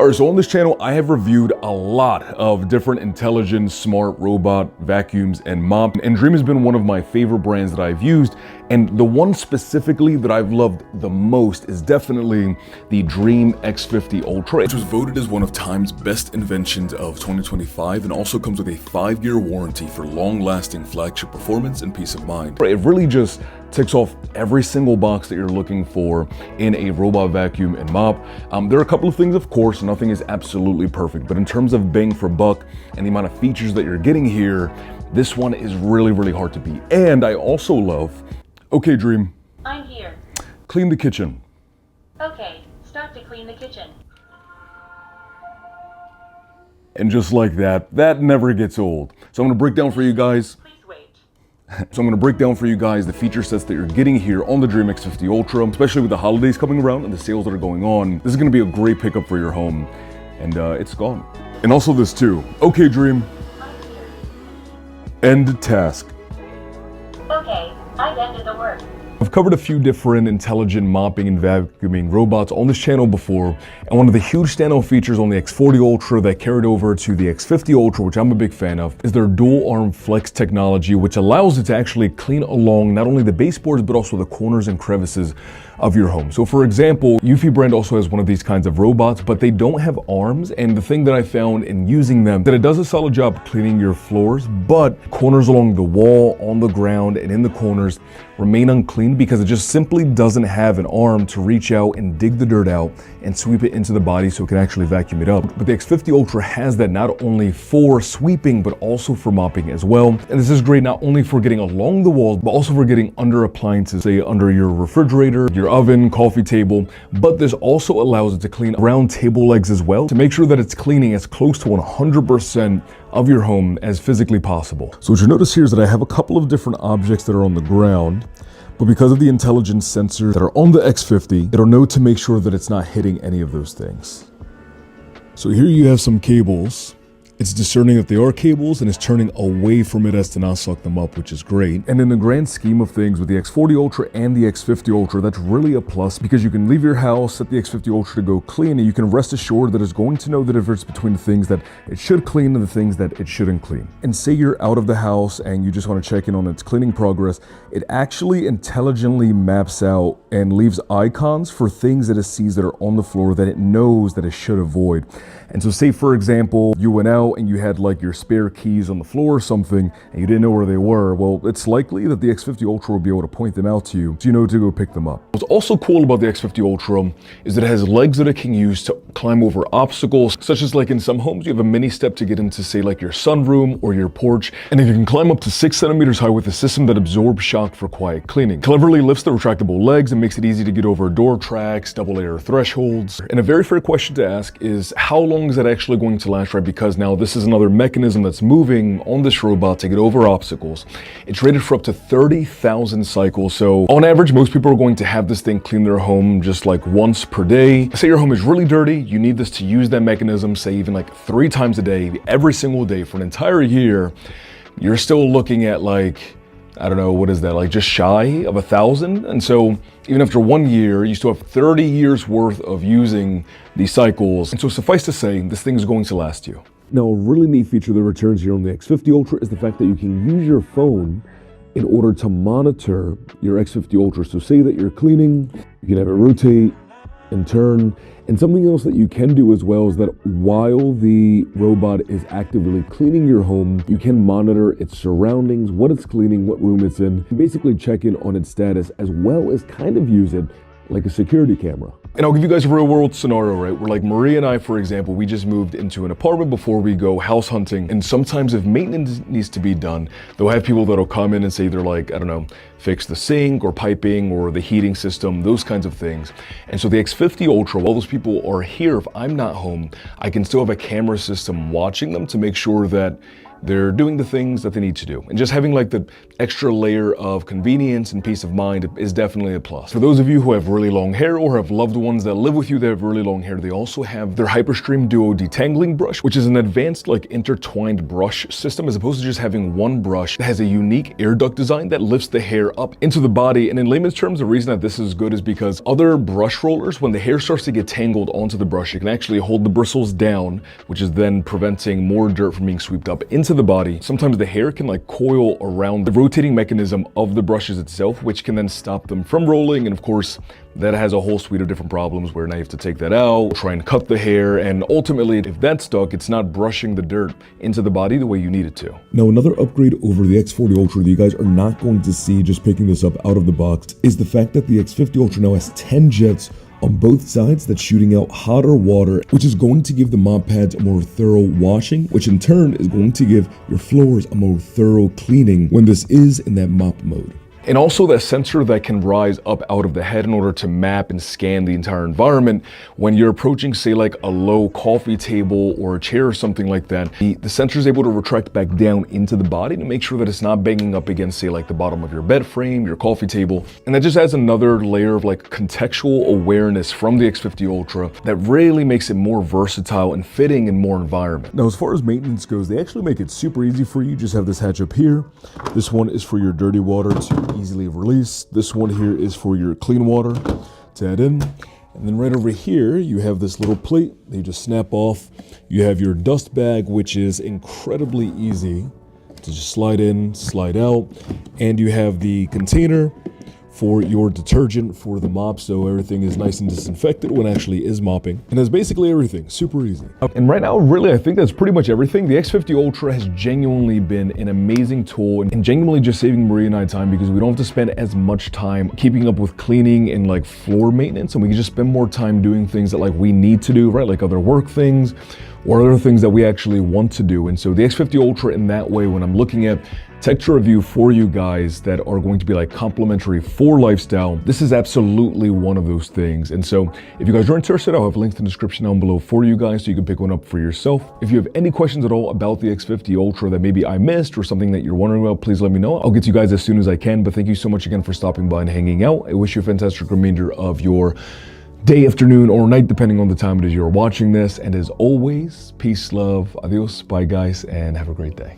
Alright, so on this channel, I have reviewed a lot of different intelligent, smart robot vacuums and mop, and Dreame has been one of my favorite brands that I've used, and the one specifically that I've loved the most is definitely the Dreame X50 Ultra, which was voted as one of Time's best inventions of 2025, and also comes with a 5-year warranty for long-lasting flagship performance and peace of mind. It really just ticks off every single box that you're looking for in a robot vacuum and mop. There are a couple of things, of course, nothing is absolutely perfect, but in terms of bang for buck and the amount of features that you're getting here, this one is really hard to beat. And I also love, okay Dreame, I'm here. Clean the kitchen. Okay, start to clean the kitchen. And just like that, that never gets old. So I'm gonna break down for you guys So I'm going to break down for you guys the feature sets that you're getting here on the Dreame X50 Ultra, especially with the holidays coming around and the sales that are going on. This is going to be a great pickup for your home, and it's gone. And also this too. Okay, Dreame. End task. Okay, I've ended the work. I've covered a few different intelligent mopping and vacuuming robots on this channel before, and one of the huge standout features on the X40 Ultra that carried over to the X50 Ultra, which I'm a big fan of, is their dual arm flex technology, which allows it to actually clean along not only the baseboards but also the corners and crevices of your home. So for example, Eufy brand also has one of these kinds of robots, but they don't have arms, and the thing that I found in using them, that it does a solid job cleaning your floors, but corners along the wall, on the ground, and in the corners remain unclean because it just simply doesn't have an arm to reach out and dig the dirt out and sweep it into the body so it can actually vacuum it up. But the X50 Ultra has that not only for sweeping but also for mopping as well. And this is great not only for getting along the walls but also for getting under appliances, say under your refrigerator, your oven, coffee table. But this also allows it to clean around table legs as well to make sure that it's cleaning as close to 100% of your home as physically possible. So what you'll notice here is that I have a couple of different objects that are on the ground, but because of the intelligent sensors that are on the X50, it'll know to make sure that it's not hitting any of those things. So here you have some cables. It's discerning that they are cables and is turning away from it as to not suck them up, which is great. And in the grand scheme of things with the X40 Ultra and the X50 Ultra, that's really a plus because you can leave your house, set the X50 Ultra to go clean, and you can rest assured that it's going to know the difference between the things that it should clean and the things that it shouldn't clean. And say you're out of the house and you just want to check in on its cleaning progress, it actually intelligently maps out and leaves icons for things that it sees that are on the floor that it knows that it should avoid. And so say for example, you went out and you had like your spare keys on the floor or something and you didn't know where they were, well, it's likely that the X50 Ultra will be able to point them out to you so you know to go pick them up. What's also cool about the X50 Ultra is that it has legs that it can use to climb over obstacles, such as like in some homes you have a mini step to get into say like your sunroom or your porch, and if you can climb up to 6 centimeters high with a system that absorbs shock for quiet cleaning. Cleverly lifts the retractable legs and makes it easy to get over door tracks, double layer thresholds. And a very fair question to ask is how long is that actually going to last, right? Because now this is another mechanism that's moving on this robot to get over obstacles. It's rated for up to 30,000 cycles. So on average, most people are going to have this thing clean their home just like once per day. Say your home is really dirty, you need this to use that mechanism, say even like 3 times a day, every single day for an entire year, you're still looking at like, I don't know, what is that, like just shy of 1,000? And so even after 1 year, you still have 30 years worth of using these cycles. And so suffice to say, this thing is going to last you. Now, a really neat feature that returns here on the X50 Ultra is the fact that you can use your phone in order to monitor your X50 Ultra. So say that you're cleaning, you can have it rotate and turn. And something else that you can do as well is that while the robot is actively cleaning your home, you can monitor its surroundings, what it's cleaning, what room it's in, and basically check in on its status as well as kind of use it like a security camera. And I'll give you guys a real world scenario, right? Where like Maria and I, for example, we just moved into an apartment before we go house hunting. And sometimes if maintenance needs to be done, they'll have people that'll come in and say they're like, I don't know, fix the sink or piping or the heating system, those kinds of things. And so the X50 Ultra, while those people are here, if I'm not home, I can still have a camera system watching them to make sure that they're doing the things that they need to do. And just having like the extra layer of convenience and peace of mind is definitely a plus. For those of you who have really long hair or have loved ones that live with you that have really long hair, they also have their Hyperstream Duo detangling brush, which is an advanced like intertwined brush system as opposed to just having one brush that has a unique air duct design that lifts the hair up into the body. And in layman's terms, the reason that this is good is because other brush rollers, when the hair starts to get tangled onto the brush, it can actually hold the bristles down, which is then preventing more dirt from being swept up into the body. Sometimes the hair can like coil around the rotating mechanism of the brushes itself, which can then stop them from rolling. And of course, that has a whole suite of different problems where now you have to take that out, try and cut the hair, and ultimately, if that's stuck, it's not brushing the dirt into the body the way you need it to. Now, another upgrade over the X40 Ultra that you guys are not going to see just picking this up out of the box is the fact that the X50 Ultra now has 10 jets on both sides that's shooting out hotter water, which is going to give the mop pads a more thorough washing, which in turn is going to give your floors a more thorough cleaning when this is in that mop mode. And also that sensor that can rise up out of the head in order to map and scan the entire environment. When you're approaching, say, like a low coffee table or a chair or something like that, the sensor is able to retract back down into the body to make sure that it's not banging up against, say, like the bottom of your bed frame, your coffee table. And that just adds another layer of like contextual awareness from the X50 Ultra that really makes it more versatile and fitting in more environment. Now, as far as maintenance goes, they actually make it super easy for you. Just have this hatch up here. This one is for your dirty water to easily release. This one here is for your clean water to add in. And then right over here, you have this little plate that you just snap off. You have your dust bag, which is incredibly easy to just slide in, slide out. And you have the container for your detergent for the mop, so everything is nice and disinfected when it actually is mopping. And that's basically everything, super easy. And right now, really, I think that's pretty much everything. The X50 Ultra has genuinely been an amazing tool and genuinely just saving Maria and I time because we don't have to spend as much time keeping up with cleaning and like floor maintenance, and we can just spend more time doing things that like we need to do, right? Like other work things or other things that we actually want to do. And so the X50 Ultra in that way, when I'm looking at tech to review for you guys that are going to be like complimentary for lifestyle, this is absolutely one of those things. And so if you guys are interested, I'll have links in the description down below for you guys so you can pick one up for yourself. If you have any questions at all about the X50 Ultra that maybe I missed or something that you're wondering about, please let me know. I'll get to you guys as soon as I can, but thank you so much again for stopping by and hanging out. I wish you a fantastic remainder of your day, afternoon, or night, depending on the time it is you're watching this. And as always, peace, love, adios, bye guys, and have a great day.